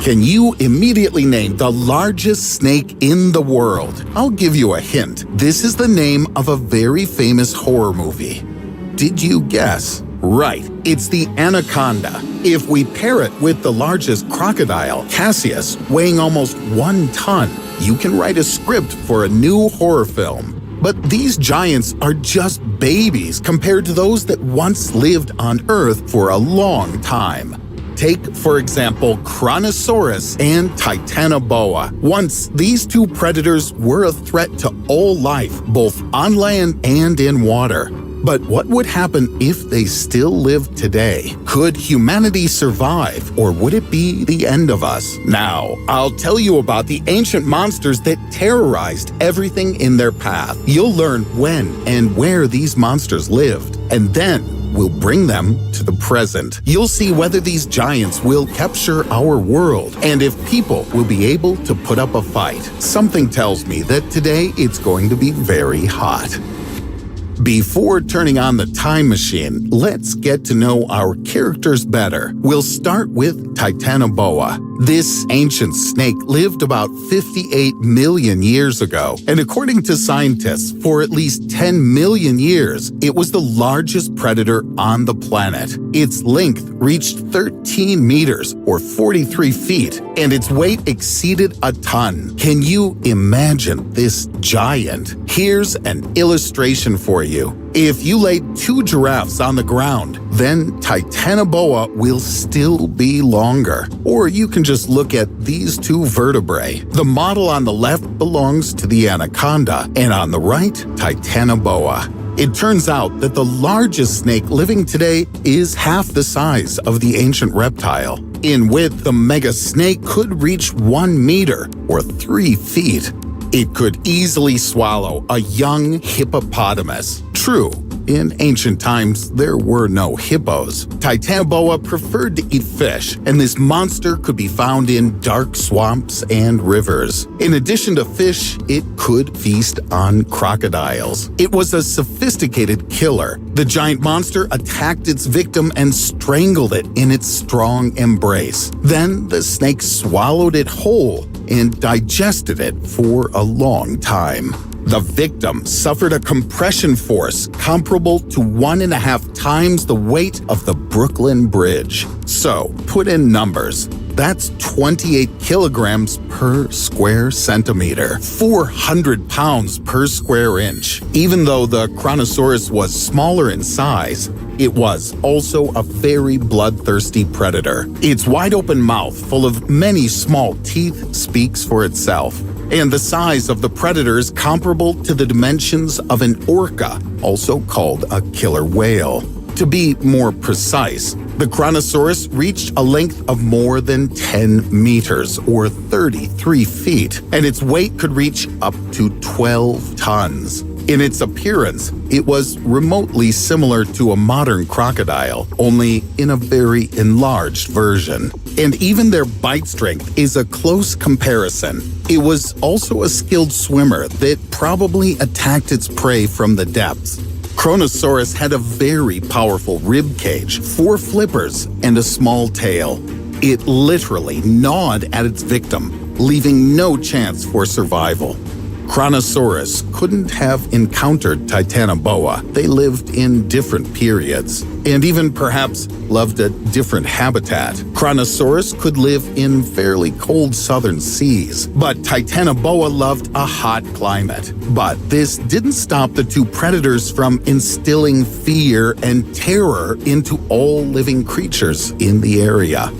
Can you immediately name the largest snake in the world? I'll give you a hint. This is the name of a very famous horror movie. Did you guess? Right, it's the anaconda. If we pair it with the largest crocodile, Cassius, weighing almost 1 ton, you can write a script for a new horror film. But these giants are just babies compared to those that once lived on Earth for a long time. Take, for example, Kronosaurus and Titanoboa. Once, these two predators were a threat to all life, both on land and in water. But what would happen if they still lived today? Could humanity survive, or would it be the end of us? Now, I'll tell you about the ancient monsters that terrorized everything in their path. You'll learn when and where these monsters lived, and then we'll bring them to the present. You'll see whether these giants will capture our world, and if people will be able to put up a fight. Something tells me that today it's going to be very hot. Before turning on the time machine, let's get to know our characters better. We'll start with Titanoboa. This ancient snake lived about 58 million years ago, and according to scientists, for at least 10 million years, it was the largest predator on the planet. Its length reached 13 meters, or 43 feet, and its weight exceeded a ton. Can you imagine this giant? Here's an illustration for you. If you laid 2 giraffes on the ground, then Titanoboa will still be longer. Or you can just look at these 2 vertebrae. The model on the left belongs to the anaconda, and on the right, Titanoboa. It turns out that the largest snake living today is half the size of the ancient reptile. In width, the mega snake could reach 1 meter, or 3 feet. It could easily swallow a young hippopotamus. True, in ancient times, there were no hippos. Titanoboa preferred to eat fish, and this monster could be found in dark swamps and rivers. In addition to fish, it could feast on crocodiles. It was a sophisticated killer. The giant monster attacked its victim and strangled it in its strong embrace. Then the snake swallowed it whole and digested it for a long time. The victim suffered a compression force comparable to 1.5 times the weight of the Brooklyn Bridge. So, put in numbers. That's 28 kilograms per square centimeter, 400 pounds per square inch. Even though the Kronosaurus was smaller in size, it was also a very bloodthirsty predator. Its wide-open mouth, full of many small teeth, speaks for itself. And the size of the predator is comparable to the dimensions of an orca, also called a killer whale. To be more precise, the Kronosaurus reached a length of more than 10 meters, or 33 feet, and its weight could reach up to 12 tons. In its appearance, it was remotely similar to a modern crocodile, only in a very enlarged version. And even their bite strength is a close comparison. It was also a skilled swimmer that probably attacked its prey from the depths. Kronosaurus had a very powerful rib cage, 4 flippers, and a small tail. It literally gnawed at its victim, leaving no chance for survival. Kronosaurus couldn't have encountered Titanoboa. They lived in different periods, and even perhaps loved a different habitat. Kronosaurus could live in fairly cold southern seas, but Titanoboa loved a hot climate. But this didn't stop the two predators from instilling fear and terror into all living creatures in the area.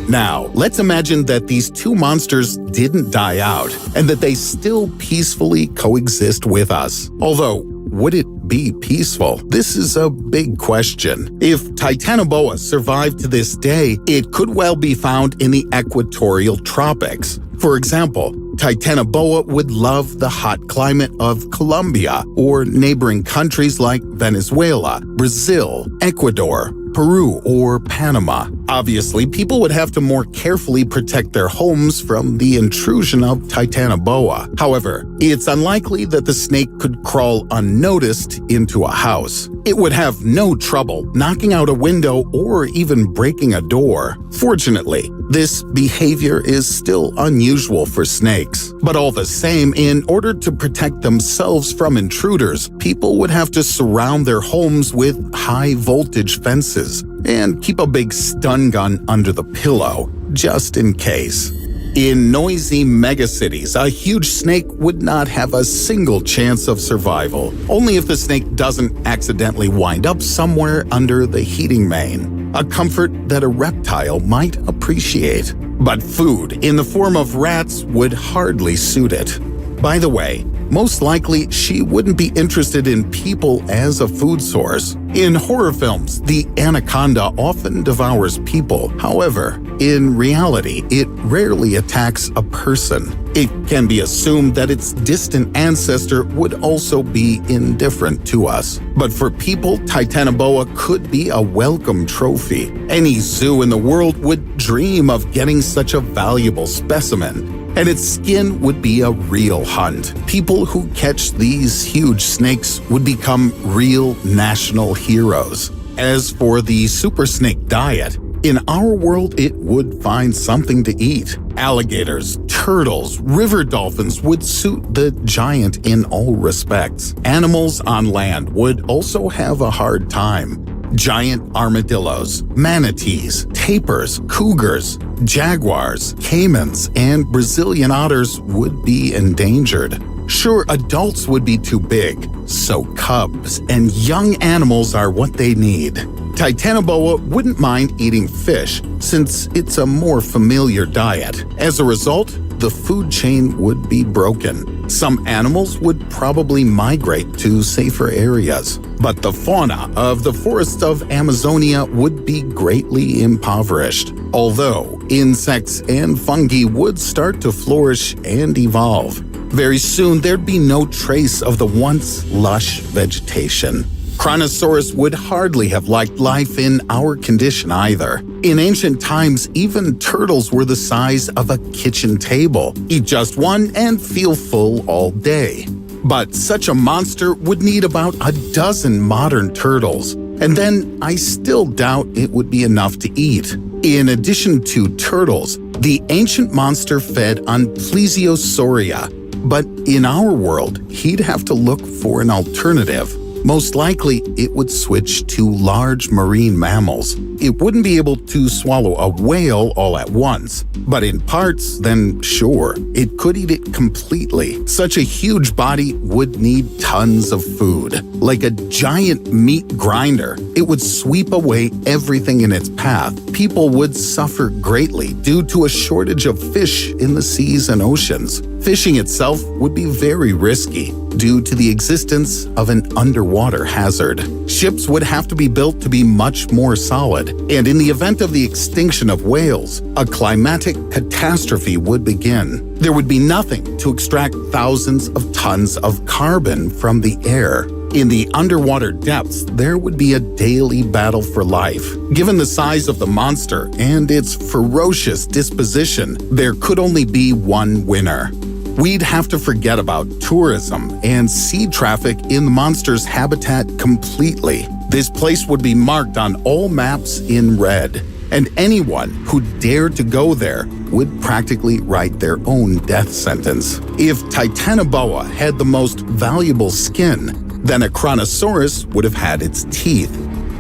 Now, let's imagine that these two monsters didn't die out and that they still peacefully coexist with us. Although, would it be peaceful? This is a big question. If Titanoboa survived to this day, it could well be found in the equatorial tropics. For example, Titanoboa would love the hot climate of Colombia or neighboring countries like Venezuela, Brazil, Ecuador, Peru or Panama. Obviously, people would have to more carefully protect their homes from the intrusion of Titanoboa. However, it's unlikely that the snake could crawl unnoticed into a house. It would have no trouble knocking out a window or even breaking a door. Fortunately, this behavior is still unusual for snakes. But all the same, in order to protect themselves from intruders, people would have to surround their homes with high-voltage fences and keep a big stun gun under the pillow, just in case. In noisy megacities, a huge snake would not have a single chance of survival, only if the snake doesn't accidentally wind up somewhere under the heating main, a comfort that a reptile might appreciate. But food, in the form of rats, would hardly suit it. By the way, most likely she wouldn't be interested in people as a food source. In horror films, the anaconda often devours people. However, in reality, it rarely attacks a person. It can be assumed that its distant ancestor would also be indifferent to us. But for people, Titanoboa could be a welcome trophy. Any zoo in the world would dream of getting such a valuable specimen. And its skin would be a real hunt. People who catch these huge snakes would become real national heroes. As for the super snake diet, in our world it would find something to eat. Alligators, turtles, river dolphins would suit the giant in all respects. Animals on land would also have a hard time. Giant armadillos, manatees, tapirs, cougars, jaguars, caimans, and Brazilian otters would be endangered. Sure, adults would be too big, so cubs and young animals are what they need. Titanoboa wouldn't mind eating fish, since it's a more familiar diet. As a result, the food chain would be broken. Some animals would probably migrate to safer areas, but the fauna of the forests of Amazonia would be greatly impoverished, although insects and fungi would start to flourish and evolve. Very soon, there'd be no trace of the once lush vegetation. Kronosaurus would hardly have liked life in our condition either. In ancient times, even turtles were the size of a kitchen table. Eat just one and feel full all day. But such a monster would need about a dozen modern turtles, and then I still doubt it would be enough to eat. In addition to turtles, the ancient monster fed on Plesiosauria, but in our world, he'd have to look for an alternative. Most likely, it would switch to large marine mammals. It wouldn't be able to swallow a whale all at once, but in parts, then sure, it could eat it completely. Such a huge body would need tons of food. Like a giant meat grinder, it would sweep away everything in its path. People would suffer greatly due to a shortage of fish in the seas and oceans. Fishing itself would be very risky due to the existence of an underwater hazard. Ships would have to be built to be much more solid, and in the event of the extinction of whales, a climatic catastrophe would begin. There would be nothing to extract thousands of tons of carbon from the air. In the underwater depths, there would be a daily battle for life. Given the size of the monster and its ferocious disposition, there could only be one winner. We'd have to forget about tourism and sea traffic in the monster's habitat completely. This place would be marked on all maps in red, and anyone who dared to go there would practically write their own death sentence. If Titanoboa had the most valuable skin, then a Kronosaurus would have had its teeth.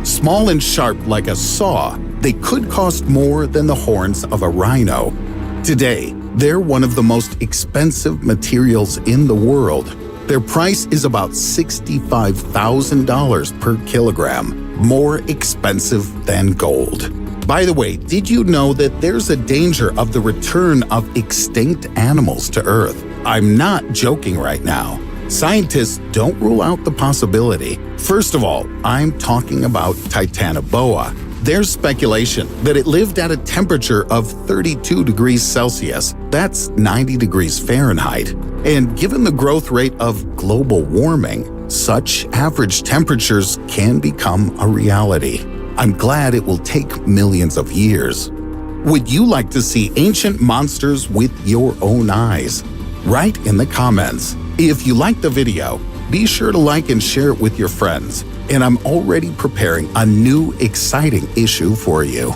Small and sharp like a saw, they could cost more than the horns of a rhino. Today, they're one of the most expensive materials in the world. Their price is about $65,000 per kilogram, more expensive than gold. By the way, did you know that there's a danger of the return of extinct animals to Earth? I'm not joking right now. Scientists don't rule out the possibility. First of all, I'm talking about Titanoboa. There's speculation that it lived at a temperature of 32 degrees Celsius. That's 90 degrees Fahrenheit. And given the growth rate of global warming, such average temperatures can become a reality. I'm glad it will take millions of years. Would you like to see ancient monsters with your own eyes? Write in the comments. If you liked the video, be sure to like and share it with your friends. And I'm already preparing a new exciting issue for you.